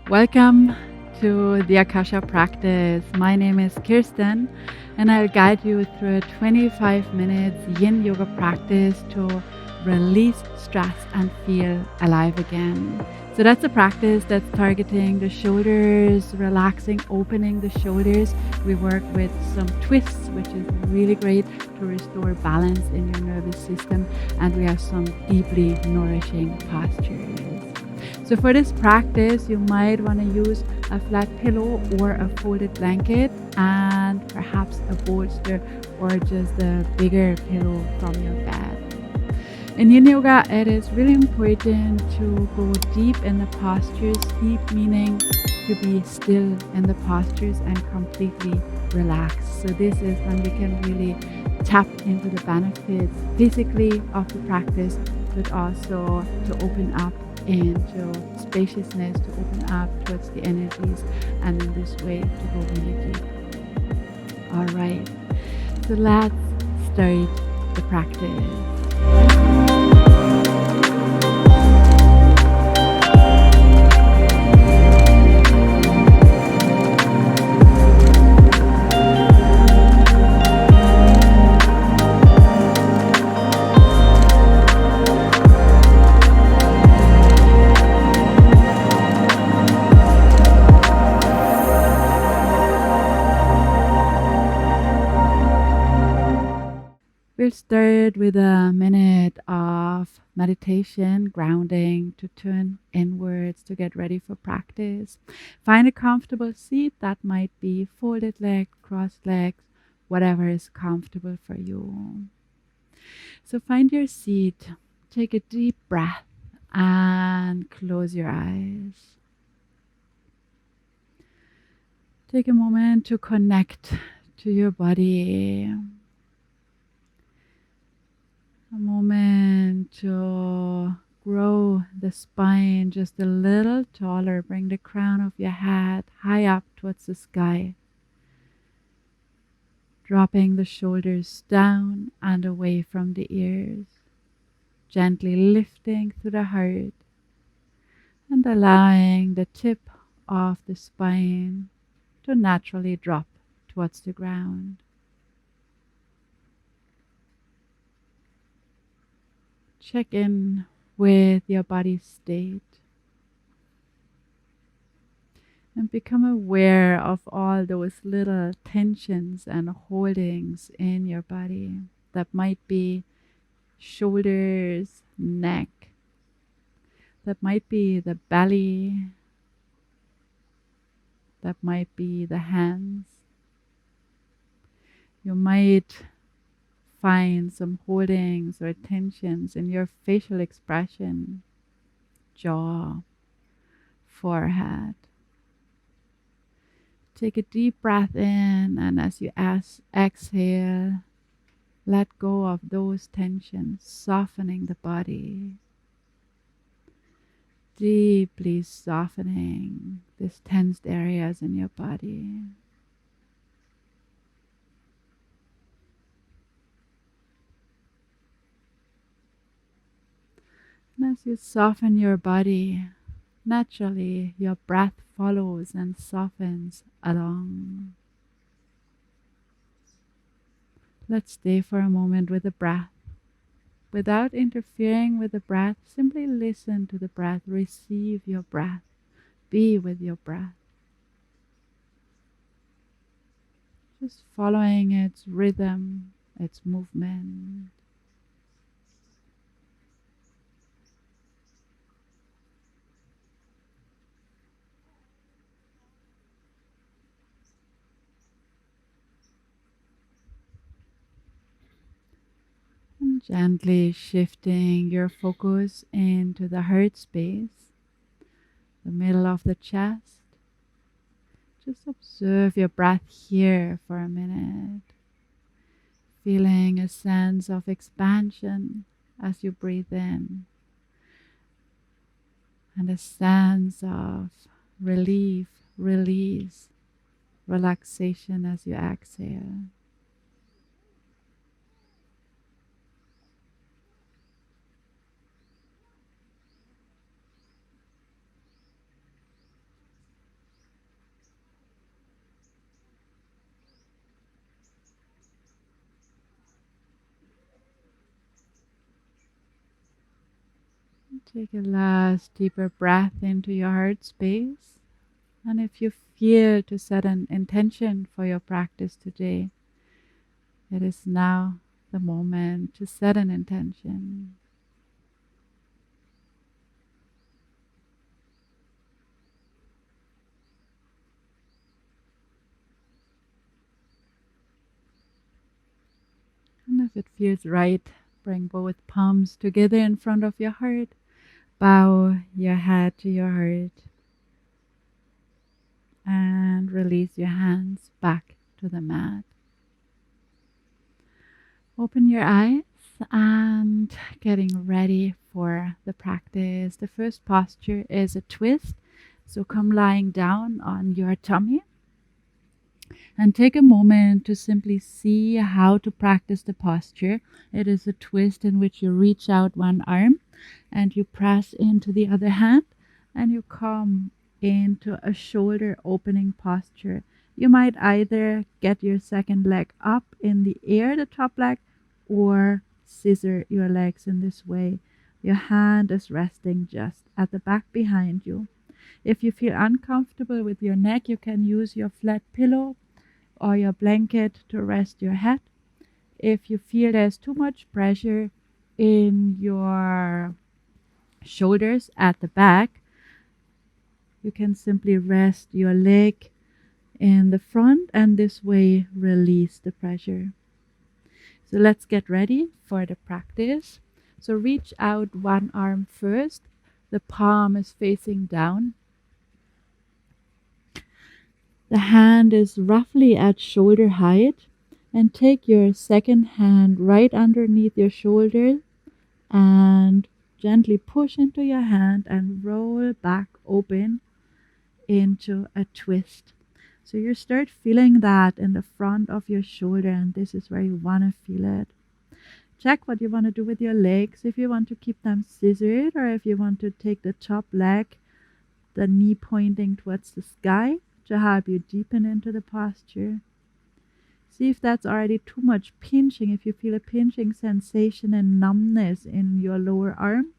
Welcome to the Akasha practice. My name is Kirsten, and I'll guide you through a 25 minutes yin yoga practice to release stress and feel alive again. So that's a practice that's targeting the shoulders, relaxing, opening the shoulders. We work with some twists, which is really great to restore balance in your nervous system, and we have some deeply nourishing postures. So for this practice, you might want to use a flat pillow or a folded blanket and perhaps a bolster or just a bigger pillow from your bed. In Yin Yoga, it is really important to go deep in the postures, deep meaning to be still in the postures and completely relaxed. So this is when we can really tap into the benefits physically of the practice, but also to open up into spaciousness, to open up towards the energies, and in this way to go really deep. All right, so let's start the practice. We'll start with a minute of meditation, grounding, to turn inwards, to get ready for practice. Find a comfortable seat. That might be folded legs, crossed legs, whatever is comfortable for you. So find your seat, take a deep breath, and close your eyes. Take a moment to connect to your body. A moment to grow the spine just a little taller. Bring the crown of your head high up towards the sky. Dropping the shoulders down and away from the ears. Gently lifting through the heart and allowing the tip of the spine to naturally drop towards the ground. Check in with your body state and become aware of all those little tensions and holdings in your body. That might be shoulders, neck, that might be the belly, that might be the hands. You might find some holdings or tensions in your facial expression, jaw, forehead. Take a deep breath in, and as you exhale, let go of those tensions, softening the body. Deeply softening these tensed areas in your body. And as you soften your body, naturally your breath follows and softens along. Let's stay for a moment with the breath. Without interfering with the breath, simply listen to the breath, receive your breath, be with your breath. Just following its rhythm, its movement. And gently shifting your focus into the heart space, the middle of the chest. Just observe your breath here for a minute, feeling a sense of expansion as you breathe in, and a sense of relief, release, relaxation as you exhale. Take a last deeper breath into your heart space. And if you feel to set an intention for your practice today, it is now the moment to set an intention. And if it feels right, bring both palms together in front of your heart. Bow your head to your heart and release your hands back to the mat. Open your eyes and getting ready for the practice. The first posture is a twist. So come lying down on your tummy and take a moment to simply see how to practice the posture. It is a twist in which you reach out one arm and you press into the other hand and you come into a shoulder opening posture. You might either get your second leg up in the air, the top leg, or scissor your legs in this way. Your hand is resting just at the back behind you. If you feel uncomfortable with your neck, you can use your flat pillow or your blanket to rest your head. If you feel there's too much pressure in your shoulders at the back, you can simply rest your leg in the front and this way release the pressure. So let's get ready for the practice. So reach out one arm first. The palm is facing down. The hand is roughly at shoulder height, and take your second hand right underneath your shoulder and gently push into your hand and roll back open into a twist. So you start feeling that in the front of your shoulder, and this is where you want to feel it. Check what you want to do with your legs, if you want to keep them scissored or if you want to take the top leg, the knee pointing towards the sky, to help you deepen into the posture. See if that's already too much pinching. If you feel a pinching sensation and numbness in your lower arm,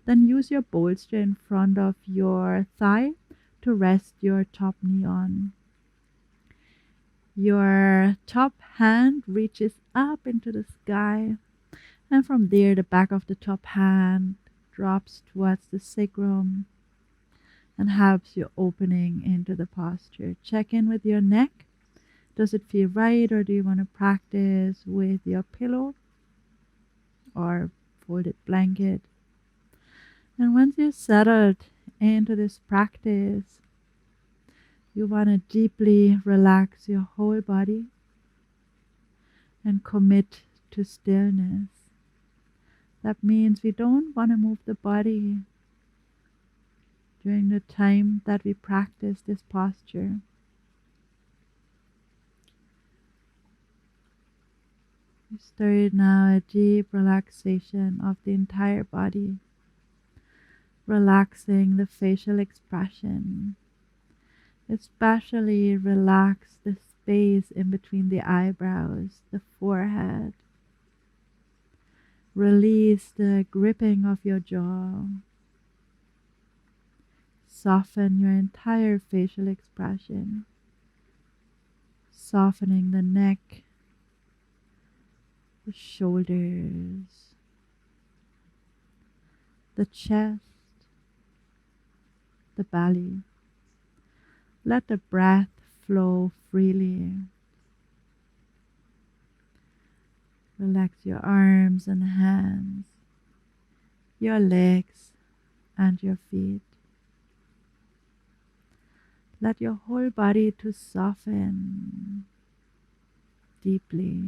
then use your bolster in front of your thigh to rest your top knee on. Your top hand reaches up into the sky, and from there the back of the top hand drops towards the sacrum and helps you opening into the posture. Check in with your neck. Does it feel right, or do you want to practice with your pillow or folded blanket? And once you're settled into this practice, you want to deeply relax your whole body and commit to stillness. That means we don't want to move the body during the time that we practice this posture. We start now a deep relaxation of the entire body, relaxing the facial expression, especially relax the space in between the eyebrows, the forehead. Release the gripping of your jaw. Soften your entire facial expression, softening the neck, the shoulders, the chest, the belly. Let the breath flow freely. Relax your arms and hands, your legs and your feet. Let your whole body to soften deeply.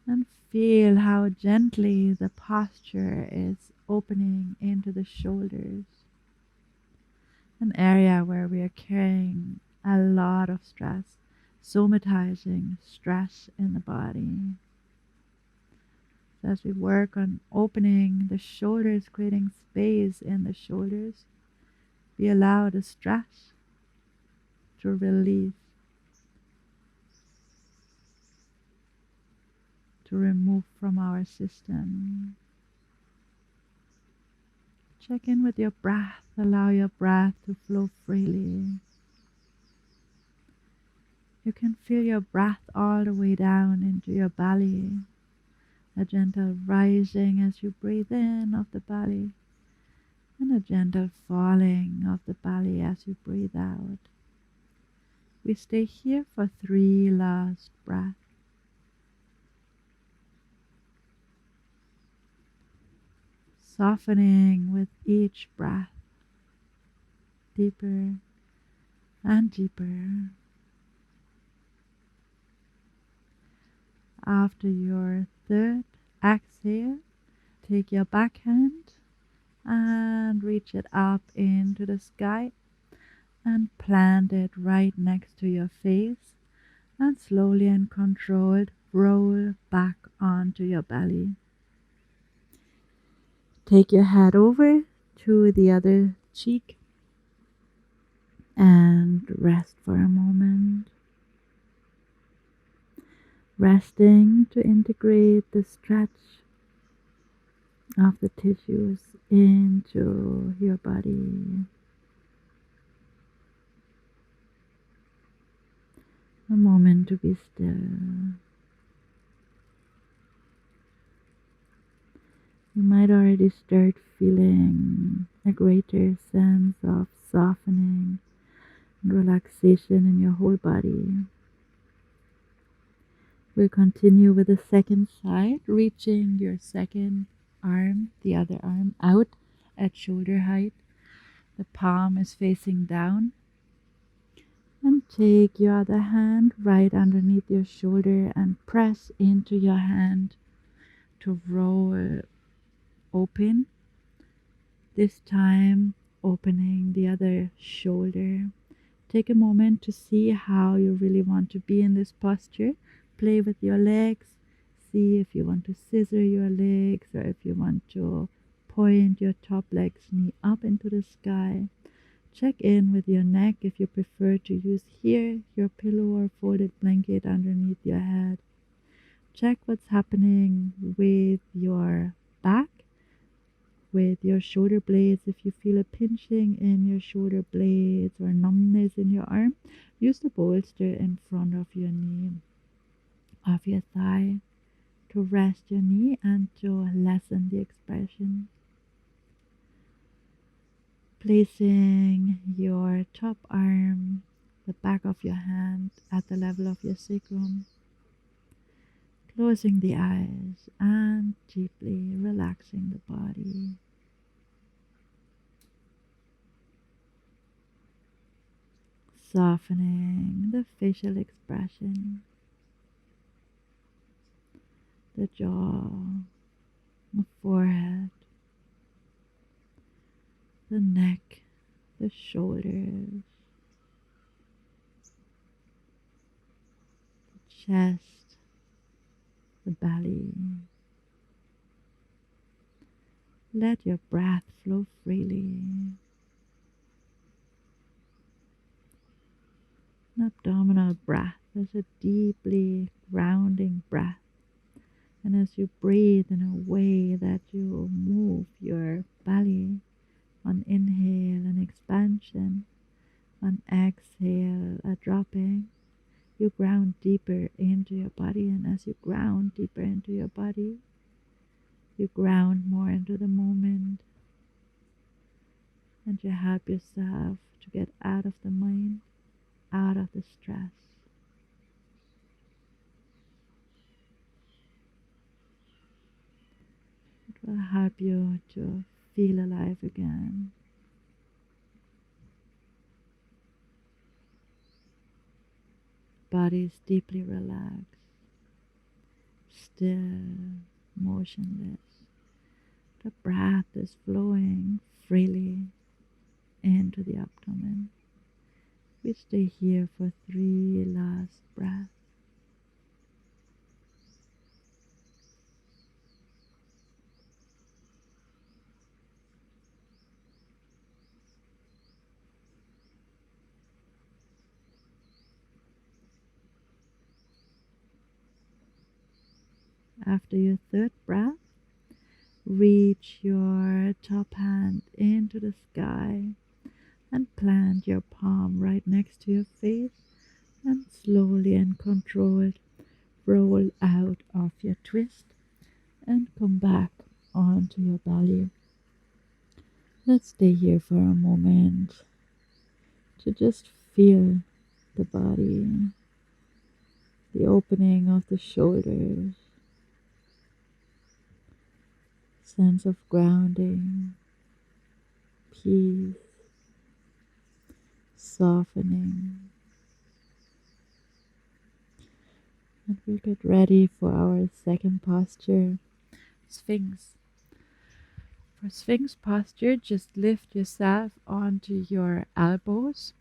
And feel how gently the posture is opening into the shoulders, an area where we are carrying a lot of stress, somatizing stress in the body. So as we work on opening the shoulders, creating space in the shoulders, we allow the stress to release, to remove from our system. Check in with your breath. Allow your breath to flow freely. You can feel your breath all the way down into your belly, a gentle rising as you breathe in of the belly, and a gentle falling of the belly as you breathe out. We stay here for 3 last breaths. Softening with each breath, deeper and deeper. After your third exhale, take your back hand and reach it up into the sky and plant it right next to your face, and slowly and controlled roll back onto your belly. Take your head over to the other cheek and rest for a moment. Resting to integrate the stretch of the tissues into your body. A moment to be still. You might already start feeling a greater sense of softening and relaxation in your whole body. We'll continue with the second side, reaching your second arm, the other arm, out at shoulder height. The palm is facing down. And take your other hand right underneath your shoulder and press into your hand to roll open. This time opening the other shoulder. Take a moment to see how you really want to be in this posture. Play with your legs. See if you want to scissor your legs or if you want to point your top leg's knee up into the sky. Check in with your neck if you prefer to use here your pillow or folded blanket underneath your head. Check what's happening with your back, with your shoulder blades. If you feel a pinching in your shoulder blades or numbness in your arm, use the bolster in front of your knee, of your thigh, to rest your knee and to lessen the expression. Placing your top arm, the back of your hand, at the level of your sacrum. Closing the eyes and deeply relaxing the body. Softening the facial expression, the jaw, the forehead, the neck, the shoulders, the chest, the belly. Let your breath flow freely. An abdominal breath is a deeply grounding breath. And as you breathe in a way that you move your belly, on inhale an expansion, on exhale a dropping, you ground deeper into your body. And as you ground deeper into your body, you ground more into the moment, and you help yourself to get out of the mind, out of the stress. It will help you to feel alive again. Body is deeply relaxed, still, motionless. The breath is flowing freely into the abdomen. We stay here for 3 last breaths. After your third breath, reach your top hand into the sky and plant your palm right next to your face and slowly and controlled roll out of your twist and come back onto your belly. Let's stay here for a moment to just feel the body, the opening of the shoulders, sense of grounding, peace, softening. And we'll get ready for our second posture, Sphinx. For Sphinx posture, just lift yourself onto your elbows.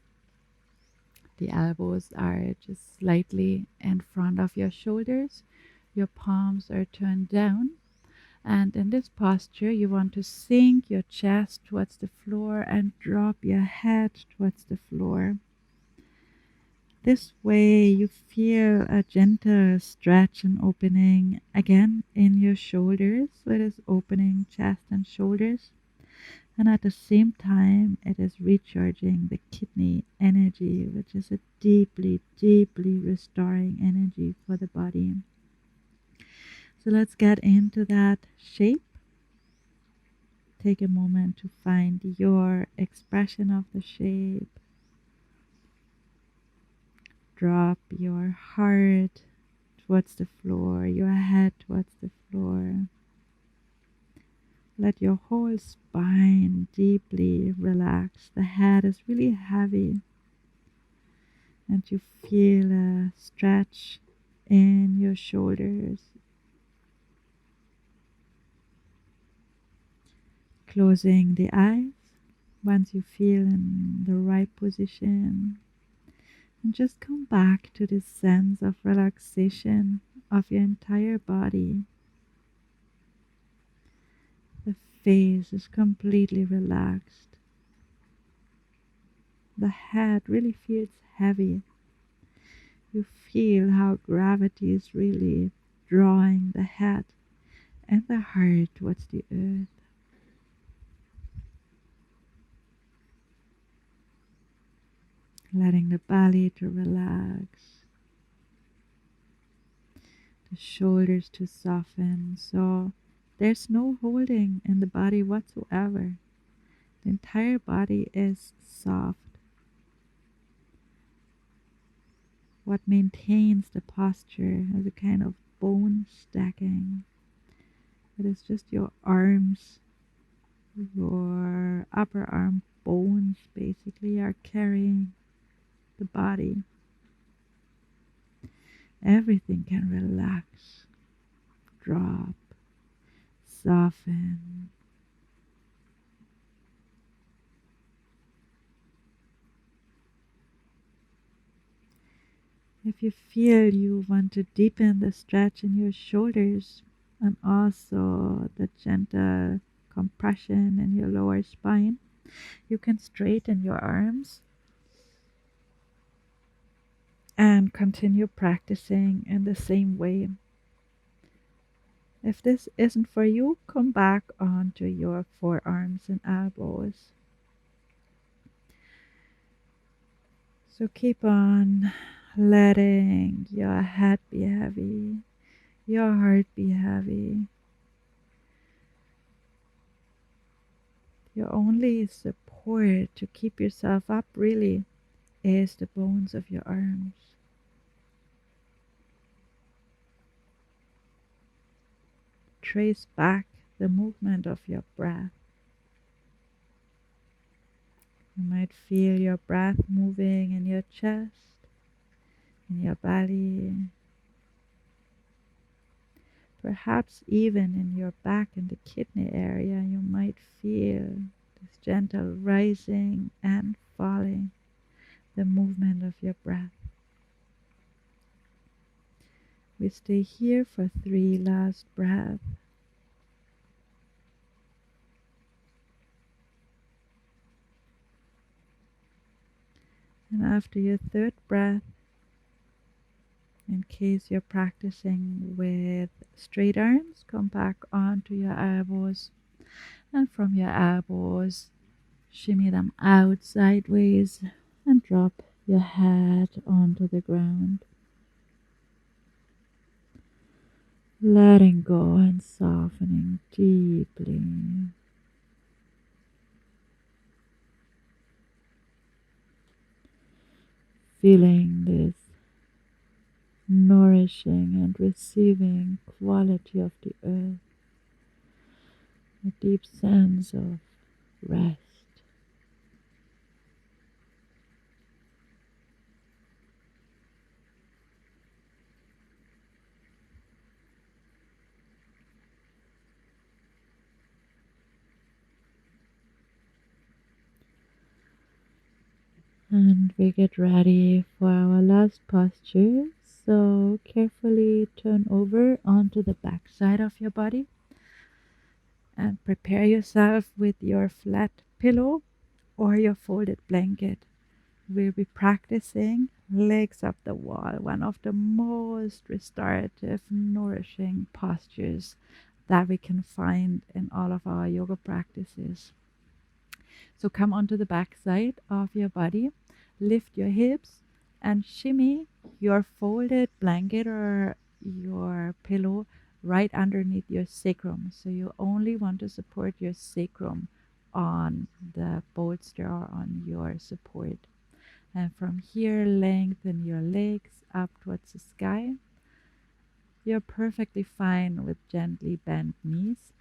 The elbows are just slightly in front of your shoulders. Your palms are turned down. And in this posture, you want to sink your chest towards the floor and drop your head towards the floor. This way you feel a gentle stretch and opening again in your shoulders. So it is opening chest and shoulders. And at the same time, it is recharging the kidney energy, which is a deeply, deeply restoring energy for the body. So let's get into that shape. Take a moment to find your expression of the shape. Drop your heart towards the floor, your head towards the floor. Let your whole spine deeply relax. The head is really heavy. And you feel a stretch in your shoulders. Closing the eyes once you feel in the right position. And just come back to this sense of relaxation of your entire body. The face is completely relaxed. The head really feels heavy. You feel how gravity is really drawing the head and the heart towards the earth. Letting the belly to relax, the shoulders to soften. So there's no holding in the body whatsoever. The entire body is soft. What maintains the posture is a kind of bone stacking. It is just your arms, your upper arm bones basically are carrying the body. Everything can relax, drop, soften. If you feel you want to deepen the stretch in your shoulders and also the gentle compression in your lower spine, you can straighten your arms and continue practicing in the same way. If this isn't for you, come back onto your forearms and elbows. So keep on letting your head be heavy, your heart be heavy. Your only support to keep yourself up really is the bones of your arms. Trace back the movement of your breath. You might feel your breath moving in your chest, in your belly, perhaps even in your back and the kidney area. You might feel this gentle rising and falling, the movement of your breath. We stay here for 3 last breaths. And after your third breath, In case you're practicing with straight arms, come back onto your elbows, and from your elbows, shimmy them out sideways and drop your head onto the ground. Letting go and softening deeply. Feeling this nourishing and receiving quality of the earth. A deep sense of rest. And we get ready for our last posture. So carefully turn over onto the back side of your body and prepare yourself with your flat pillow or your folded blanket. We'll be practicing legs up the wall, one of the most restorative, nourishing postures that we can find in all of our yoga practices. So come onto the back side of your body, lift your hips, and shimmy your folded blanket or your pillow right underneath your sacrum. So you only want to support your sacrum on the bolster or on your support. And from here, lengthen your legs up towards the sky. You're perfectly fine with gently bent knees.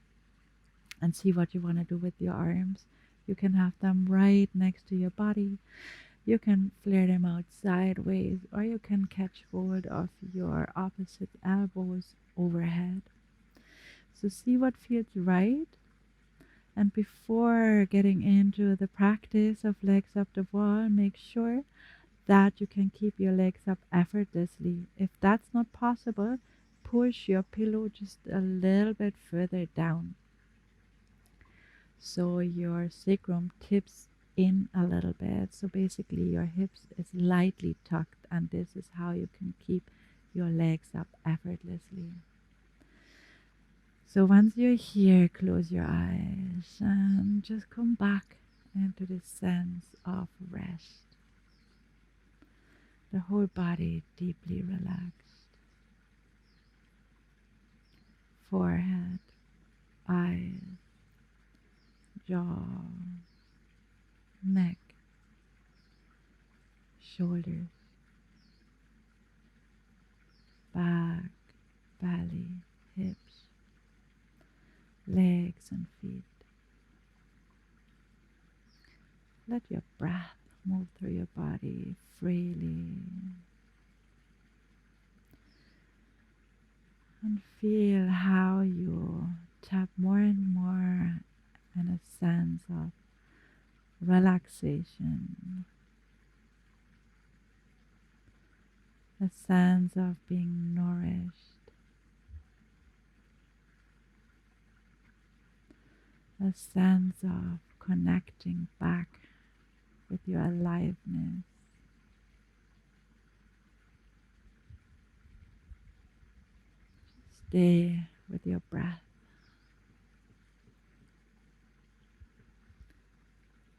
And see what you want to do with your arms. You can have them right next to your body. You can flare them out sideways, or you can catch hold of your opposite elbows overhead. So see what feels right. And before getting into the practice of legs up the wall, make sure that you can keep your legs up effortlessly. If that's not possible, push your pillow just a little bit further down, so your sacrum tips in a little bit. So basically your hips is lightly tucked, and this is how you can keep your legs up effortlessly. So once you're here, close your eyes and just come back into this sense of rest. The whole body deeply relaxed. Forehead, eyes, jaw, neck, shoulders, back, belly, hips, legs and feet. Let your breath move through your body freely. And feel how you tap more and more in a sense of relaxation, a sense of being nourished, a sense of connecting back with your aliveness. Stay with your breath.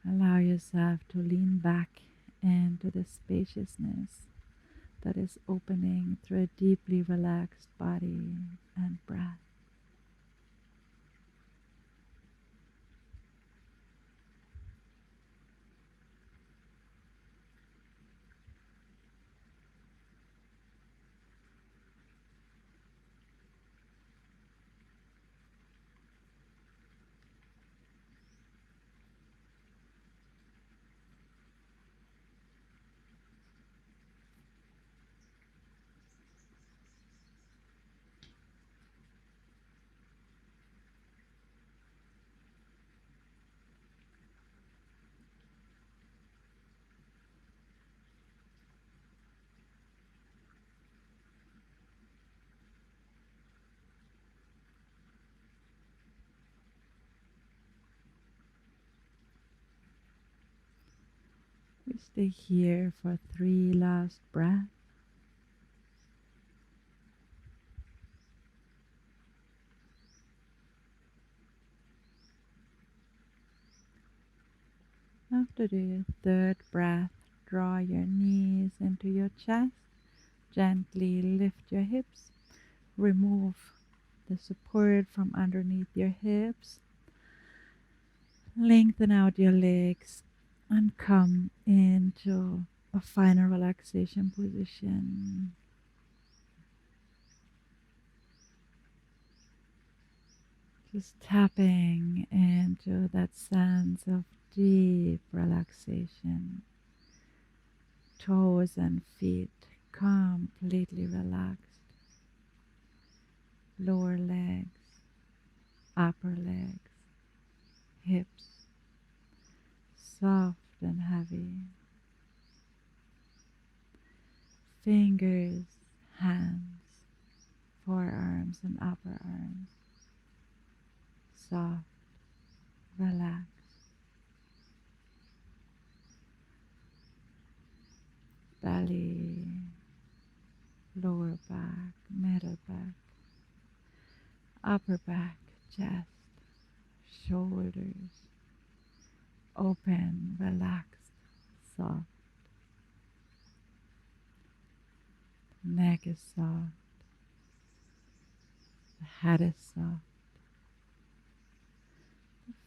Allow yourself to lean back into the spaciousness that is opening through a deeply relaxed body and breath. We stay here for 3 last breaths. after the third breath, draw your knees into your chest. Gently lift your hips. Remove the support from underneath your hips. Lengthen out your legs and come into a final relaxation position. Just tapping into that sense of deep relaxation. Toes and feet completely relaxed. Lower legs, upper legs, hips, soft and heavy. Fingers, hands, forearms and upper arms. Soft, relaxed. Belly, lower back, middle back, upper back, chest, shoulders, open, relaxed, soft. Neck is soft, the head is soft,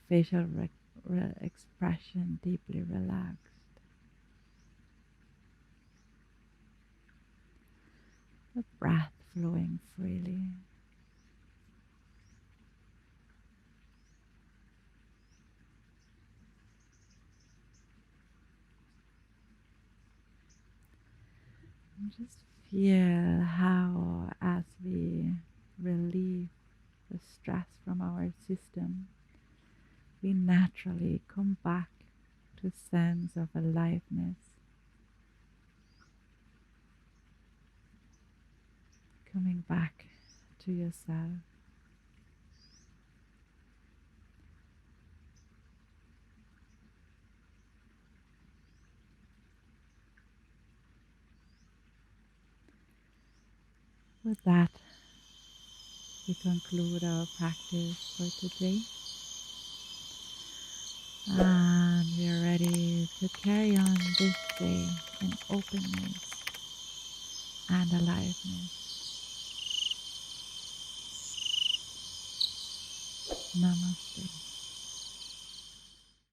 facial expression deeply relaxed. The breath flowing freely. And just feel how, as we relieve the stress from our system, we naturally come back to a sense of aliveness, coming back to yourself. With that, we conclude our practice for today. And we are ready to carry on this day in openness and aliveness. Namaste.